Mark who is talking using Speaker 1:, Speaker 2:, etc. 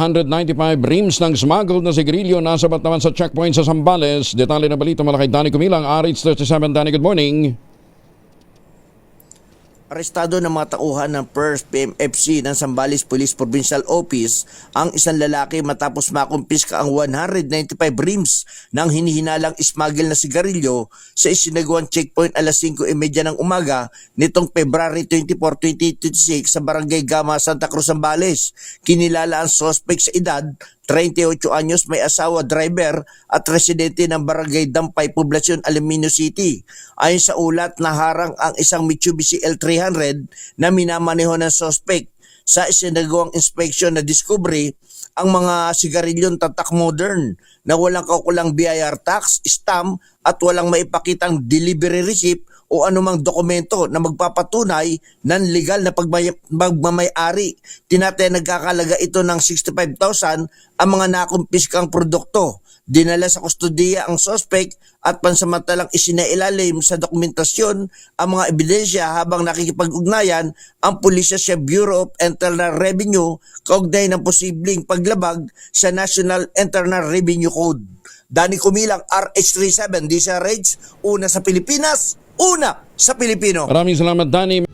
Speaker 1: 195 reams ng smuggled na sigarilyo nasabat naman sa checkpoint sa Zambales. Detalye na balita mula kay Danny Kumilang, RH37. Danny, good morning.
Speaker 2: Arestado ng mga tauhan ng 1st PMFC ng Zambales Police Provincial Office ang isang lalaki matapos makumpiska ang 195 reams ng hinihinalang smuggle na sigarilyo sa isinagawang checkpoint alas 5:30 ng umaga nitong February 24, 2026 sa Barangay Gama, Santa Cruz, Zambales. Kinilala ang suspect sa edad 38 anyos, may asawa, driver at residente ng Barangay Dampay, Poblacion, Aluminio City. Ayon sa ulat, naharang ang isang Mitsubishi L300 na minamaneho ng suspect. Sa isinagawang inspeksyon na diskubre ang mga sigarilyong tatak modern na walang kaukulang BIR tax, stamp at walang maipakitang delivery receipt o anumang dokumento na magpapatunay ng legal na pagmamay-ari. Tinataya nagkakalaga ito ng 65,000 ang mga nakumpiskang produkto. Dinala sa kustodiya ang suspect at pansamantalang isinailalim sa dokumentasyon ang mga ebidensya habang nakikipag-ugnayan ang pulisya sa Bureau of Internal Revenue kaugnay ng posibleng paglabag sa National Internal Revenue Code. Danny Kumilang, RH37, DZRH, una sa Pilipinas, una sa Pilipino.
Speaker 1: Maraming salamat, Danny.